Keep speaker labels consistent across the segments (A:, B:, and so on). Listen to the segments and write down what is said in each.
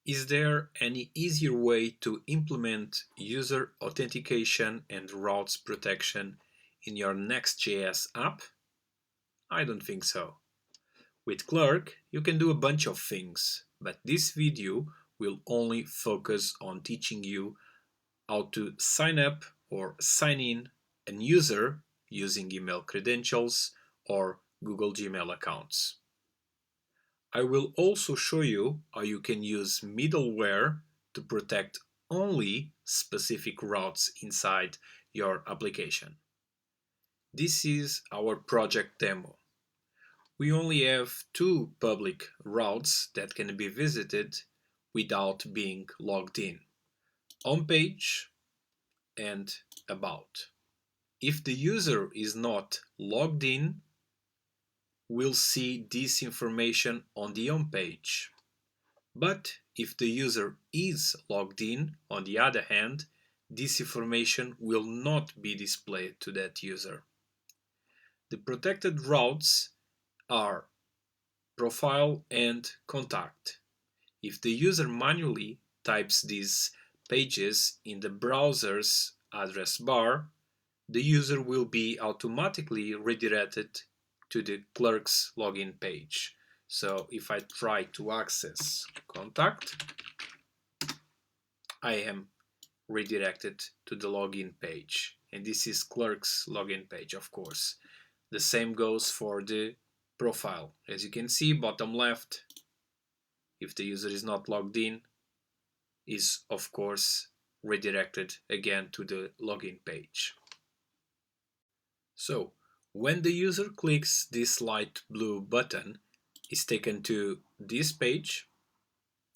A: Is there any easier way to implement user authentication and routes protection in your Next.js app? I don't think so. With Clerk, you can do a bunch of things, but this video will only focus on teaching you how to sign up or sign in a user using email credentials or Google Gmail accounts. I will also show you how you can use middleware to protect only specific routes inside your application. This is our project demo. We only have two public routes that can be visited without being logged in: homepage and about. If the user is not logged in, we'll see this information on the home page. But if the user is logged in, on the other hand, this information will not be displayed to that user. The protected routes are profile and contact. If the user manually types these pages in the browser's address bar, the user will be automatically redirected to the Clerk's login page. So if I try to access contact, I am redirected to the login page. And this is Clerk's login page, of course. The same goes for the profile. As you can see, bottom left, if the user is not logged in, is of course redirected again to the login page. So when the user clicks this light blue button, is taken to this page.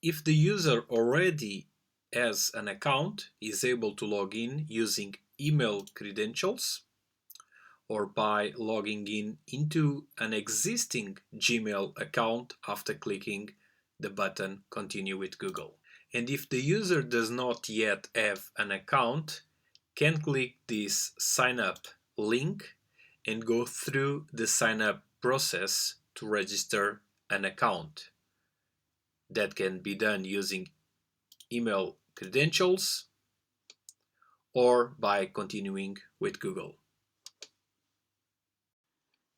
A: If the user already has an account, is able to log in using email credentials or by logging in into an existing Gmail account after clicking the button Continue with Google. And if the user does not yet have an account, can click this sign up link and go through the sign up process to register an account. That can be done using email credentials or by continuing with Google.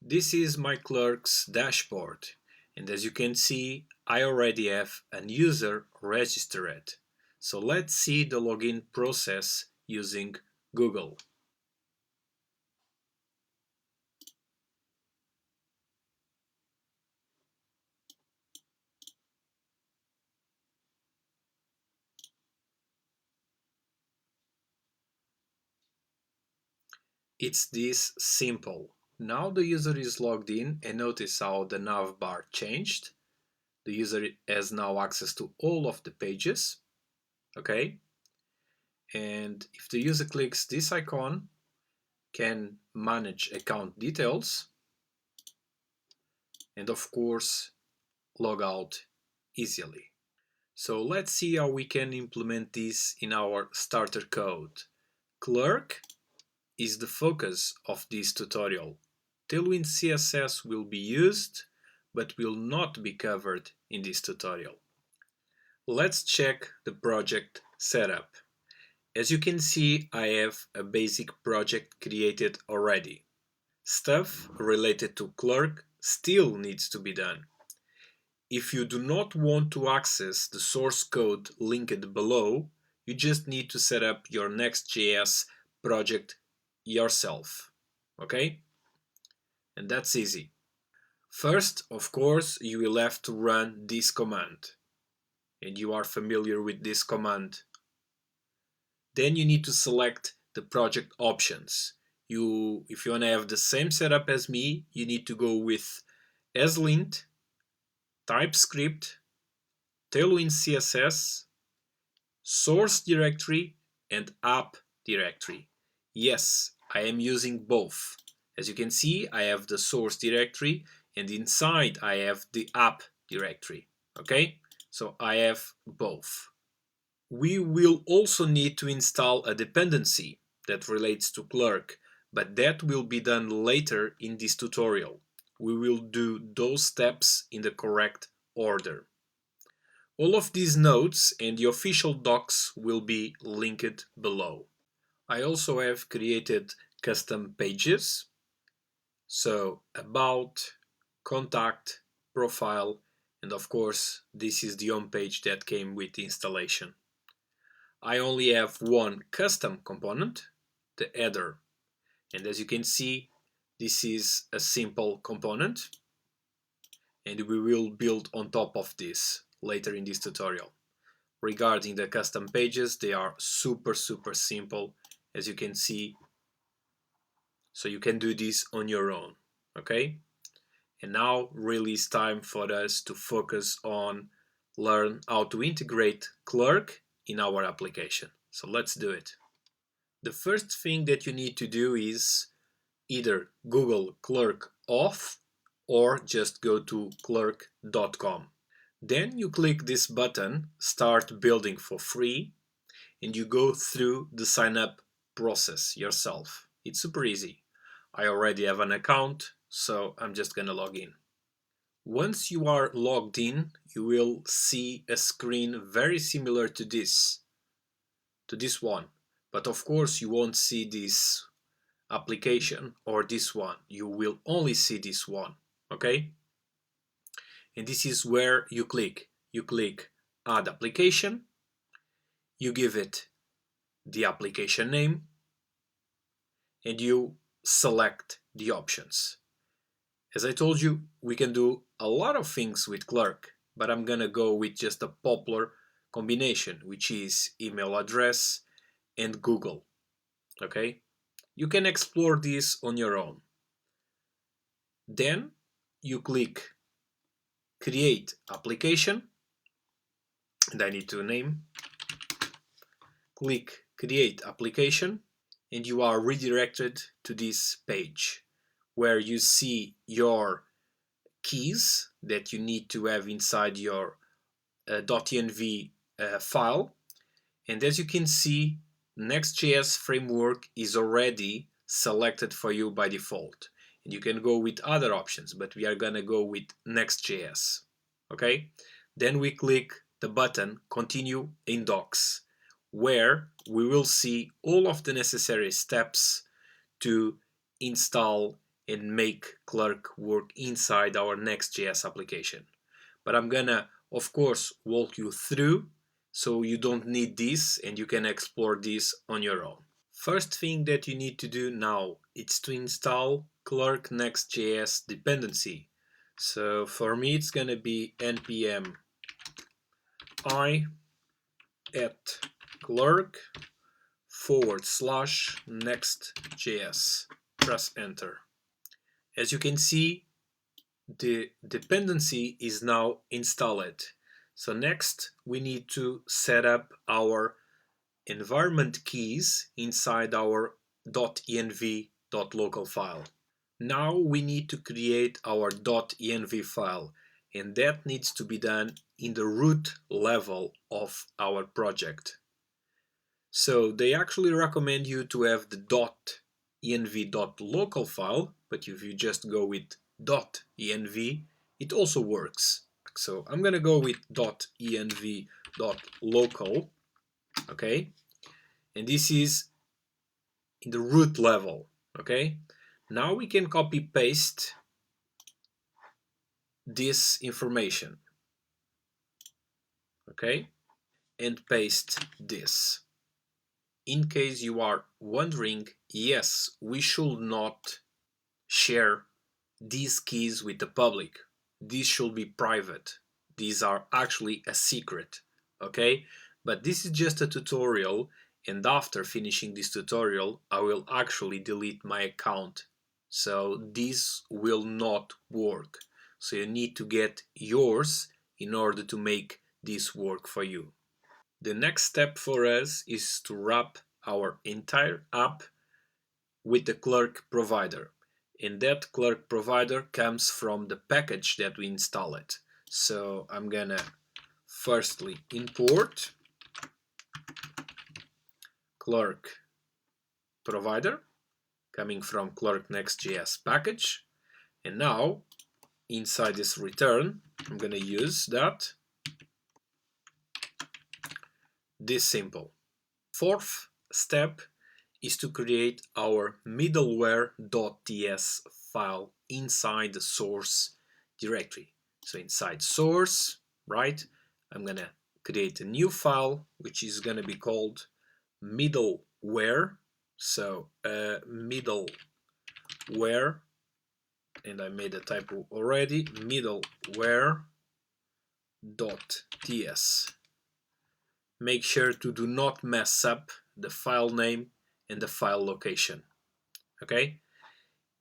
A: This is my Clerk's dashboard, and as you can see, I already have an user registered. So let's see the login process using Google. It's this simple. Now the user is logged in and notice how the navbar changed. The user has now access to all of the pages. Okay? And if the user clicks this icon, can manage account details and of course log out easily. So let's see how we can implement this in our starter code. Clerk is the focus of this tutorial. Tailwind CSS will be used, but will not be covered in this tutorial. Let's check the project setup. As you can see, I have a basic project created already. Stuff related to Clerk still needs to be done. If you do not want to access the source code linked below, you just need to set up your Next.js project yourself. Okay? And that's easy. First, of course, you will have to run this command. And you are familiar with this command. Then you need to select the project options. If you want to have the same setup as me, you need to go with ESLint, TypeScript, Tailwind CSS, source directory, and app directory. Yes, I am using both. As you can see, I have the source directory and inside I have the app directory. Okay, so I have both. We will also need to install a dependency that relates to Clerk, but that will be done later in this tutorial. We will do those steps in the correct order. All of these notes and the official docs will be linked below. I also have created custom pages. So about, contact, profile, and of course this is the home page that came with the installation. I only have one custom component, the header, and as you can see this is a simple component and we will build on top of this later in this tutorial. Regarding the custom pages, they are super simple, as you can see, so you can do this on your own. Okay, and now really it's time for us to focus on learn how to integrate Clerk in our application. So let's do it. The first thing that you need to do is either Google Clerk Auth or just go to clerk.com. Then you click this button, Start Building for Free, and you go through the sign up process yourself. It's super easy. I already have an account, so I'm just gonna log in. Once you are logged in, you will see a screen very similar to this one. But of course you won't see this application or this one. You will only see this one, okay? And this is where you click. You click Add Application. You give it the application name and you select the options. As I told you, we can do a lot of things with Clerk, but I'm gonna go with just a popular combination, which is email address and Google. Okay? You can explore this on your own. Then you click Create Application, and I need to name. Click Create Application, and you are redirected to this page where you see your keys that you need to have inside your .env file. And as you can see, NextJS framework is already selected for you by default. And you can go with other options, but we are gonna go with NextJS. Okay? Then we click the button Continue in Docs, where we will see all of the necessary steps to install and make Clerk work inside our Next.js application. But I'm gonna, of course, walk you through so you don't need this and you can explore this on your own. First thing that you need to do now is to install Clerk Next.js dependency. So for me it's gonna be npm I at clerk /next.js. Press enter. As you can see, the dependency is now installed. So next we need to set up our environment keys inside our .env.local file. Now we need to create our .env file, and that needs to be done in the root level of our project. So they actually recommend you to have the .env.local file, but if you just go with .env, it also works. So I'm gonna go with .env.local, okay? And this is in the root level, okay? Now we can copy paste this information, okay? And paste this. In case you are wondering, yes, we should not share these keys with the public. These should be private. These are actually a secret, okay? But this is just a tutorial, and after finishing this tutorial, I will actually delete my account. So this will not work. So you need to get yours in order to make this work for you. The next step for us is to wrap our entire app with the Clerk provider. And that Clerk provider comes from the package that we installed. So I'm gonna firstly import Clerk provider coming from Clerk Next.js package. And now inside this return, I'm gonna use that This simple. Fourth step is to create our middleware.ts file inside the source directory. So inside source, right, I'm gonna create a new file which is gonna be called middleware. So middleware, and I made a typo already, middleware.ts. Make sure to do not mess up the file name and the file location. Okay,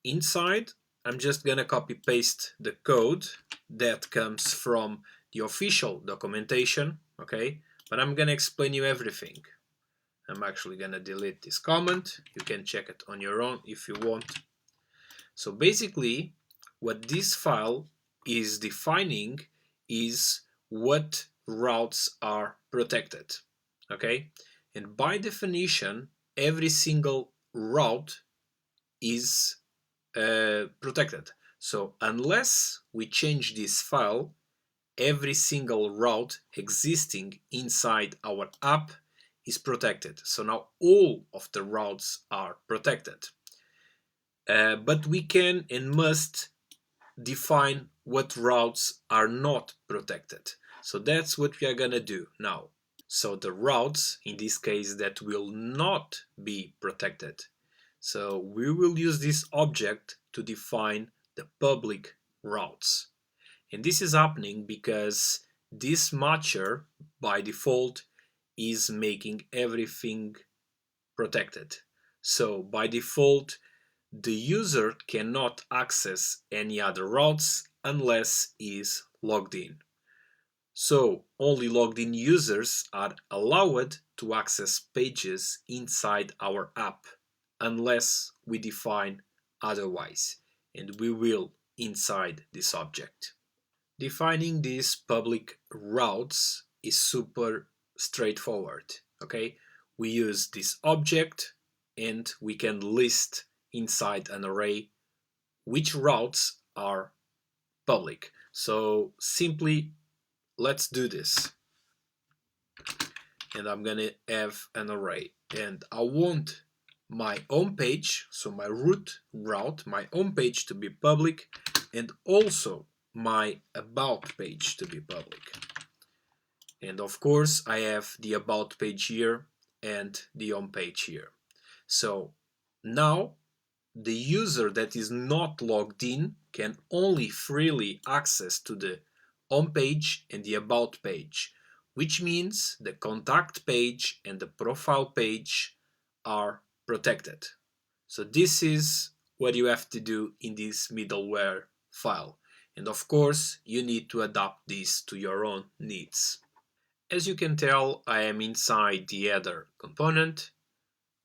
A: inside I'm just gonna copy paste the code that comes from the official documentation, okay, but I'm gonna explain you everything. I'm actually gonna delete this comment. You can check it on your own if you want. So basically what this file is defining is what routes are protected, okay, and by definition every single route is protected. So unless we change this file, every single route existing inside our app is protected. So now all of the routes are protected. But we can and must define what routes are not protected. So that's what we are gonna do now. So the routes, in this case, that will not be protected. So we will use this object to define the public routes. And this is happening because this matcher by default is making everything protected. So by default, the user cannot access any other routes unless he is logged in. So only logged in users are allowed to access pages inside our app unless we define otherwise, and we will inside this object. Defining these public routes is super straightforward, okay? We use this object and we can list inside an array which routes are public. So simply let's do this. And I'm gonna have an array and I want my home page, so my root route, my home page to be public, and also my about page to be public. And of course I have the about page here and the home page here. So now the user that is not logged in can only freely access to the home page and the about page, which means the contact page and the profile page are protected. So this is what you have to do in this middleware file. And of course, you need to adapt this to your own needs. As you can tell, I am inside the header component,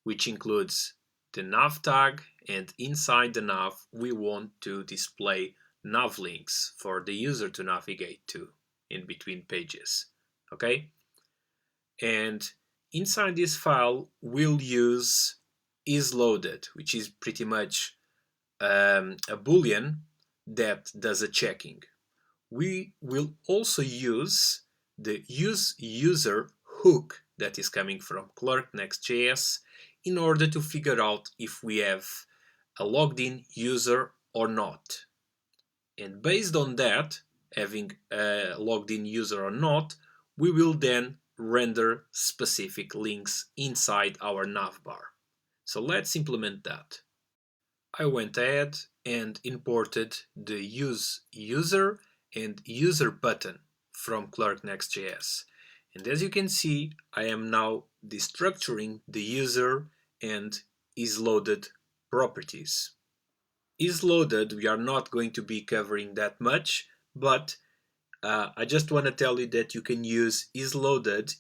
A: which includes the nav tag, and inside the nav we want to display nav links for the user to navigate to in between pages. Okay? And inside this file we'll use isLoaded, which is pretty much a boolean that does a checking. We will also use the useUser hook that is coming from Clerk Next.js in order to figure out if we have a logged in user or not. And based on that, having a logged in user or not, we will then render specific links inside our navbar. So let's implement that. I went ahead and imported the useUser and UserButton from Clerk Next.js. And as you can see, I am now destructuring the user and isLoaded properties. IsLoaded we are not going to be covering that much, but I just want to tell you that you can use isLoaded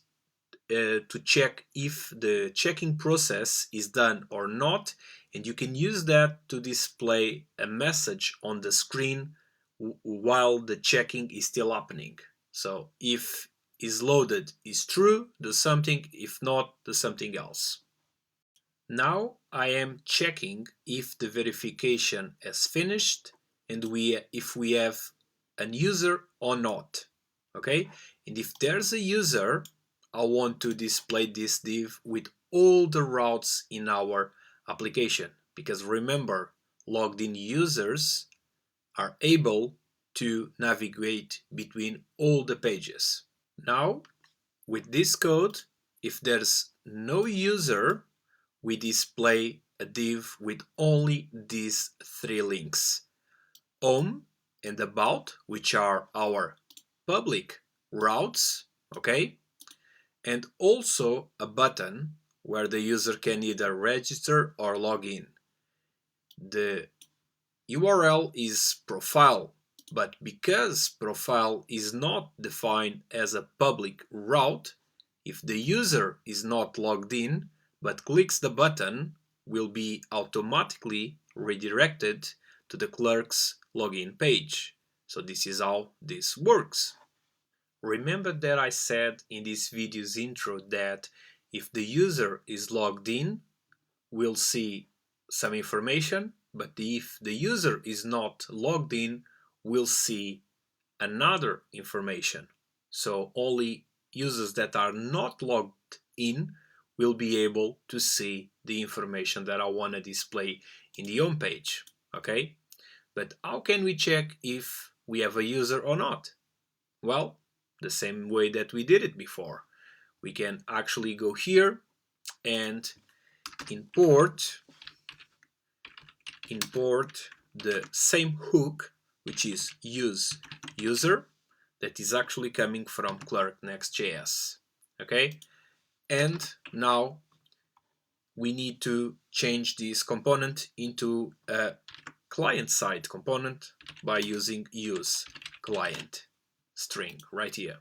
A: to check if the checking process is done or not, and you can use that to display a message on the screen while the checking is still happening. So if isLoaded is true, do something; if not, do something else. Now I am checking if the verification has finished and if we have an user or not. Okay, and if there's a user, I want to display this div with all the routes in our application, because remember, logged in users are able to navigate between all the pages. Now, with this code, if there's no user, we display a div with only these three links: home and about, which are our public routes, okay? And also a button where the user can either register or log in. The URL is profile, but because profile is not defined as a public route, if the user is not logged in but clicks the button, will be automatically redirected to the clerk's login page. So this is how this works. Remember that I said in this video's intro that if the user is logged in, we'll see some information, but if the user is not logged in, we'll see another information. So only users that are not logged in will be able to see the information that I want to display in the home page. Okay? But how can we check if we have a user or not? Well, the same way that we did it before. We can actually go here and import the same hook, which is useUser, that is actually coming from Clerk Next.js. Okay, and now we need to change this component into a client-side component by using useClient string right here.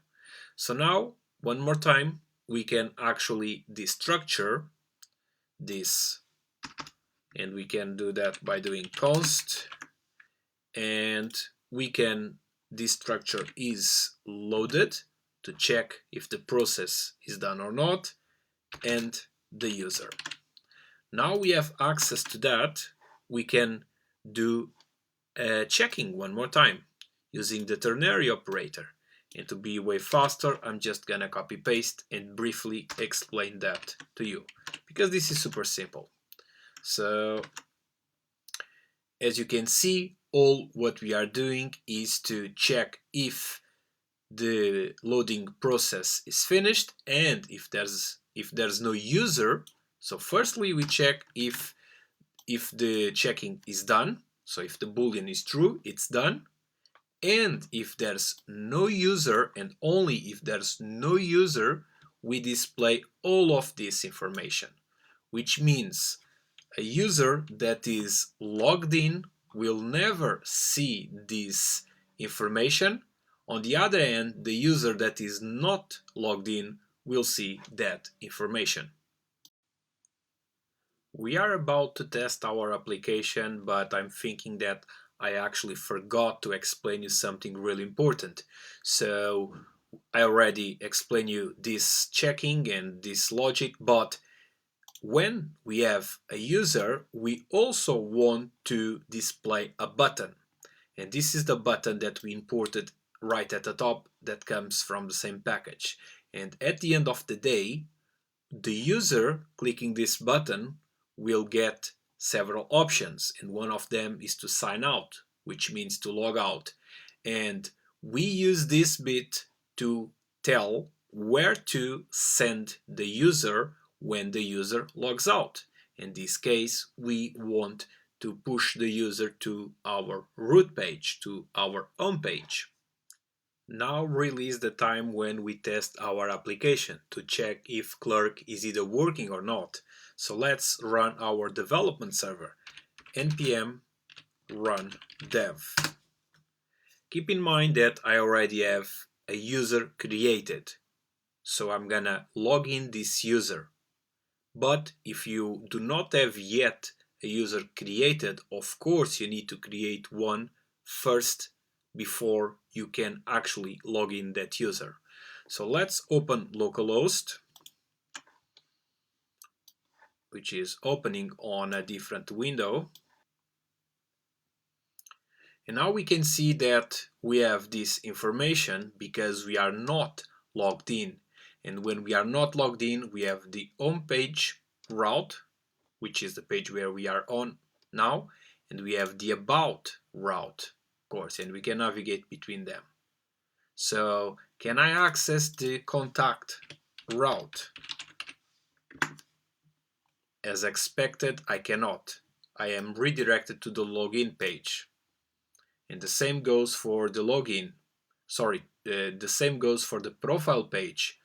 A: So now, one more time, we can actually destructure this, and we can do that by doing const, and we can destructure is loaded to check if the process is done or not, and the user. Now we have access to that, we can do checking one more time using the ternary operator. And to be way faster, I'm just gonna copy paste and briefly explain that to you, because this is super simple. So as you can see, all what we are doing is to check if the loading process is finished and if there's no user. So firstly we check if the checking is done. So if the boolean is true, it's done. And if there's no user, and only if there's no user, we display all of this information, which means a user that is logged in will never see this information. On the other hand, the user that is not logged in will see that information. We are about to test our application, but I'm thinking that I actually forgot to explain you something really important. So I already explained you this checking and this logic, but when we have a user, we also want to display a button. And this is the button that we imported right at the top that comes from the same package. And at the end of the day, the user clicking this button will get several options. And one of them is to sign out, which means to log out. And we use this bit to tell where to send the user when the user logs out. In this case, we want to push the user to our root page, to our home page. Now really is the time when we test our application to check if Clerk is either working or not. So let's run our development server, npm run dev. Keep in mind that I already have a user created, so I'm gonna log in this user. But if you do not have yet a user created, of course you need to create one first before you can actually log in that user. So let's open localhost, which is opening on a different window. And now we can see that we have this information because we are not logged in. And when we are not logged in, we have the home page route, which is the page where we are on now, and we have the about route, of course, and we can navigate between them. So can I access the contact route? As expected, I cannot. I am redirected to the login page. And the same goes for the login. The same goes for the profile page.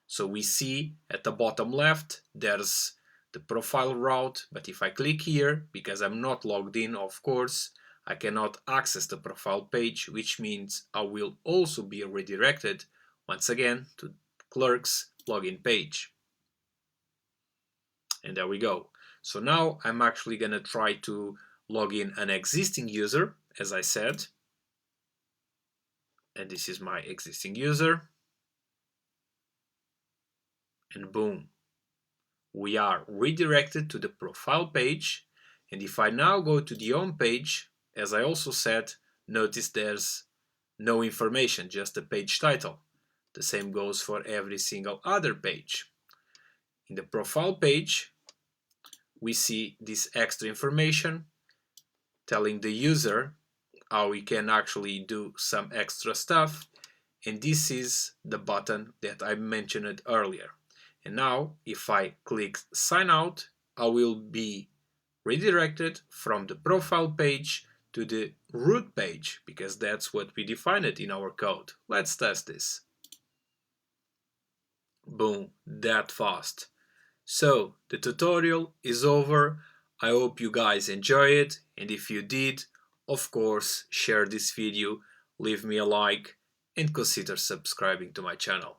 A: So we see at the bottom left, there's the profile route, but if I click here, because I'm not logged in, of course, I cannot access the profile page, which means I will also be redirected once again to Clerk's login page. And there we go. So now I'm actually going to try to log in an existing user, as I said. And this is my existing user. And boom, we are redirected to the profile page. And if I now go to the home page, as I also said, notice there's no information, just the page title. The same goes for every single other page. In the profile page, we see this extra information telling the user how we can actually do some extra stuff. And this is the button that I mentioned earlier. And now if I click sign out, I will be redirected from the profile page to the root page, because that's what we defined it in our code. Let's test this. Boom, that fast. So the tutorial is over. I hope you guys enjoy it, and if you did, of course, share this video, leave me a like, and consider subscribing to my channel.